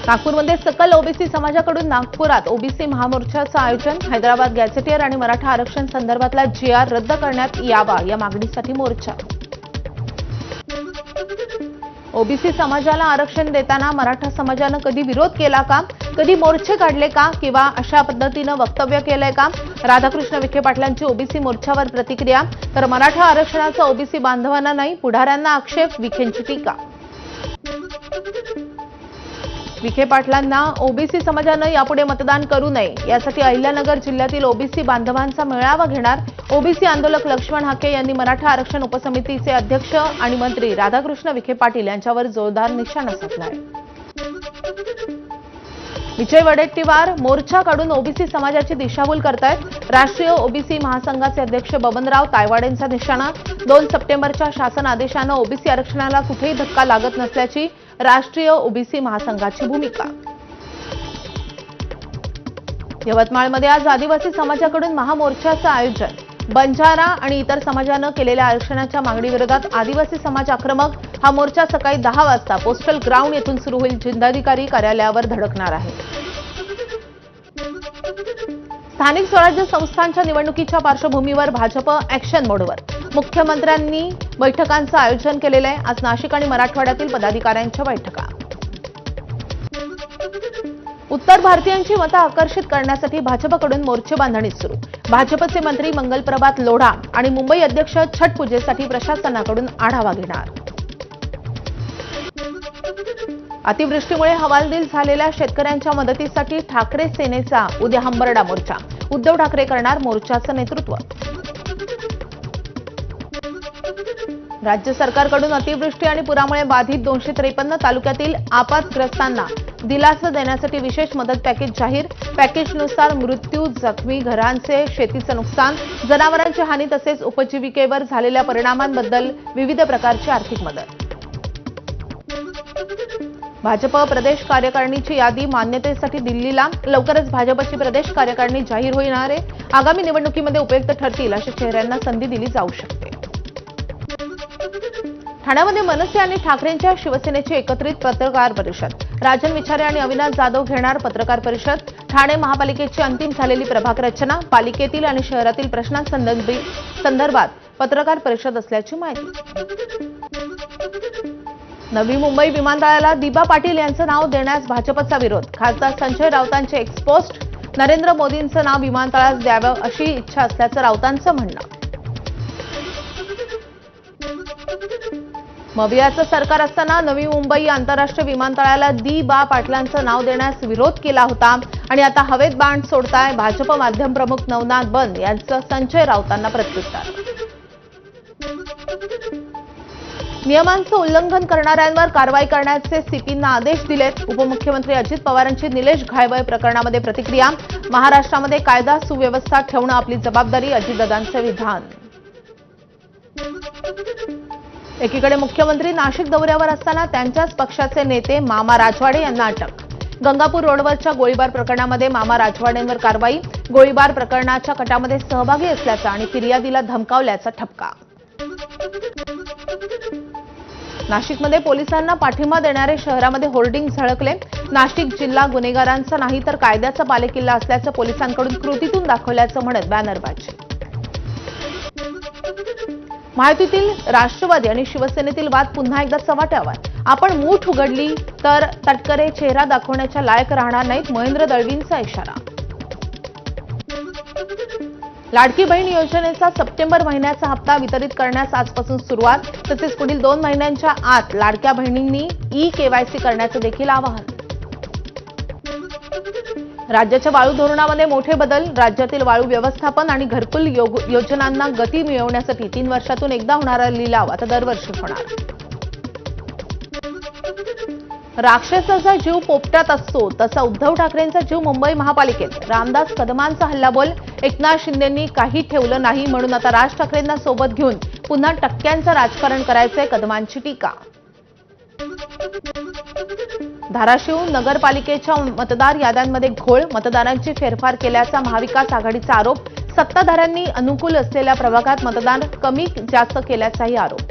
नागपूरमध्ये सकल ओबीसी समाजाकडून नागपुरात ओबीसी महामोर्चाचं आयोजन. हैदराबाद गॅझेटियर आणि मराठा आरक्षण संदर्भातला जीआर रद्द करण्यात यावा या मागणीसाठी मोर्चा. ओबीसी समाजाला आरक्षण देताना मराठा समाजानं कधी विरोध केला का, कधी मोर्चे काढले का किंवा अशा पद्धतीनं वक्तव्य केलंय का? राधाकृष्ण विखे पाटलांची ओबीसी मोर्चावर प्रतिक्रिया. तर मराठा आरक्षणाचा ओबीसी बांधवांना नाही, पुढाऱ्यांना आक्षेप. विखेंची टीका. विखे पाटलांना ओबीसी समाजानं यापुढे मतदान करू नये यासाठी अहिल्यानगर जिल्ह्यातील ओबीसी बांधवांचा मेळावा घेणार. ओबीसी आंदोलक लक्ष्मण हाके यांनी मराठा आरक्षण उपसमितीचे अध्यक्ष आणि मंत्री राधाकृष्ण विखे पाटील यांच्यावर जोरदार निशाणा साधलाय. विजय वडेट्टीवार मोर्चा काढून ओबीसी समाजाची दिशाभूल करतायत. राष्ट्रीय ओबीसी महासंघाचे अध्यक्ष बबनराव तायवाडेंचा निशाणा. 2 सप्टेंबरच्या शासन आदेशानं ओबीसी आरक्षणाला कुठेही धक्का लागत नसल्याची राष्ट्रीय ओबीसी महासंघाची भूमिका. यवतमाळमध्ये आज आदिवासी समाजाकडून महामोर्चाचं आयोजन. बंजारा आणि इतर समाजानं केलेल्या आरक्षणाच्या मागणीविरोधात आदिवासी समाज आक्रमक. हा मोर्चा सकाळी 10 वाजता पोस्टल ग्राउंड येथून सुरू होईल. जिल्हाधिकारी कार्यालयावर धडकणार आहे. स्थानिक स्वराज्य संस्थांच्या निवडणुकीच्या पार्श्वभूमीवर भाजप ऍक्शन मोडवर. मुख्यमंत्र्यांनी बैठकांचं आयोजन केलेलं आहे. आज नाशिक आणि मराठवाड्यातील पदाधिकाऱ्यांच्या बैठका. उत्तर भारतीयांची मतं आकर्षित करण्यासाठी भाजपकडून मोर्चे बांधणी सुरू. भाजपचे मंत्री मंगलप्रभात लोढा आणि मुंबई अध्यक्ष छठ पूजेसाठी प्रशासनाकडून आढावा घेणार. अतिवृष्टीमुळे हवालदिल झालेल्या शेतकऱ्यांच्या मदतीसाठी ठाकरे सेनेचा उद्या हंबरडा मोर्चा. उद्धव ठाकरे करणार मोर्चाचं नेतृत्व. राज्य सरकारकडून अतिवृष्टी आणि पुरामुळे बाधित 253 तालुक्यातील आपत्ग्रस्तांना दिलासा देण्यासाठी विशेष मदत पॅकेज जाहीर. पॅकेजनुसार मृत्यू, जखमी, घरांचे, शेतीचं नुकसान, जनावरांची हानी तसेच उपजीविकेवर झालेल्या परिणामांबद्दल विविध प्रकारची आर्थिक मदत. भाजप प्रदेश कार्यकारिणीची यादी मान्यतेसाठी दिल्लीला. लवकरच भाजपची प्रदेश कार्यकारिणी जाहीर होणार आहे. आगामी निवडणुकीमध्ये उपयुक्त ठरतील अशा चेहऱ्यांना संधी दिली जाऊ शकते. ठाण्यामध्ये मनसे आणि ठाकरेंच्या शिवसेनेची एकत्रित पत्रकार परिषद. राजन विचारे आणि अविनाश जाधव घेणार पत्रकार परिषद. ठाणे महापालिकेची अंतिम झालेली प्रभाग रचना, पालिकेतील आणि शहरातील प्रश्नांसंदर्भात पत्रकार परिषद असल्याची माहिती. नवी मुंबई विमानतळाला दिबा पाटील यांचं नाव देण्यास भाजपचा विरोध. खासदार संजय राऊतांचे एक्सपोस्ट. नरेंद्र मोदींचं नाव विमानतळास द्यावं अशी इच्छा असल्याचं राऊतांचं म्हणणं. मवियाचं सरकार असताना नवी मुंबई आंतरराष्ट्रीय विमानतळाला दिबा पाटलांचं नाव देण्यास विरोध केला होता आणि आता हवेत बाण सोडताय भाजप माध्यम प्रमुख नवनाथ बन यांचं संजय राऊतांना प्रत्युत्तर. नियमांचं उल्लंघन करणाऱ्यांवर कारवाई करण्याचे सीपींना आदेश दिलेत. उपमुख्यमंत्री अजित पवारांची निलेश घायवळ प्रकरणामध्ये प्रतिक्रिया. महाराष्ट्रामध्ये कायदा सुव्यवस्था ठेवणं आपली जबाबदारी, अजितदादांचं विधान. एकीकडे मुख्यमंत्री नाशिक दौऱ्यावर असताना त्यांच्याच पक्षाचे नेते मामा राजवाडे यांना अटक. गंगापूर रोडवरच्या गोळीबार प्रकरणामध्ये मामा राजवाडेंवर कारवाई. गोळीबार प्रकरणाच्या कटामध्ये सहभागी असल्याचा आणि फिर्यादीला धमकावल्याचा ठपका. नाशिकमध्ये पोलिसांना पाठिंबा देणारे शहरामध्ये होर्डिंग झळकले. नाशिक जिल्हा गुन्हेगारांचा नाही तर कायद्याचा बालेकिल्ला असल्याचं पोलिसांकडून कृतीतून दाखवल्याचं म्हणत बॅनरबाजी. महायुतीतील राष्ट्रवादी आणि शिवसेनेतील वाद पुन्हा एकदा चव्हाट्यावर. आपण मूठ उघडली तर तटकरे चेहरा दाखवण्याच्या लायक राहणार नाहीत, महेंद्र दळवींचा इशारा. लाडकी बहीण योजनेचा सप्टेंबर महिन्याचा हप्ता वितरित करण्यास आजपासून सुरुवात. तसेच पुढील 2 महिन्यांच्या आत लाडक्या बहिणींनी ई-केवायसी करण्याचं देखील आवाहन. राज्याच्या वाळू धोरणामध्ये मोठे बदल. राज्यातील वाळू व्यवस्थापन आणि घरकुल योजनांना गती मिळवण्यासाठी 3 वर्षातून एकदा होणारा लिलाव आता दरवर्षी होणार. राक्षसाचा जीव पोपटात असतो तसा उद्धव ठाकरेंचा जीव मुंबई महापालिकेत. रामदास कदमांचा हल्लाबोल. एकनाथ शिंदेंनी काही ठेवलं नाही म्हणून आता राज ठाकरेंना सोबत घेऊन पुन्हा टक्क्यांचं राजकारण करायचंय, कदमांची टीका. धाराशिव नगरपालिकेच्या मतदार याद्यांमध्ये घोळ. मतदारांची फेरफार केल्याचा महाविकास आघाडीचा आरोप. सत्ताधाऱ्यांनी अनुकूल असलेल्या प्रभागात मतदान कमी जास्त केल्याचाही आरोप.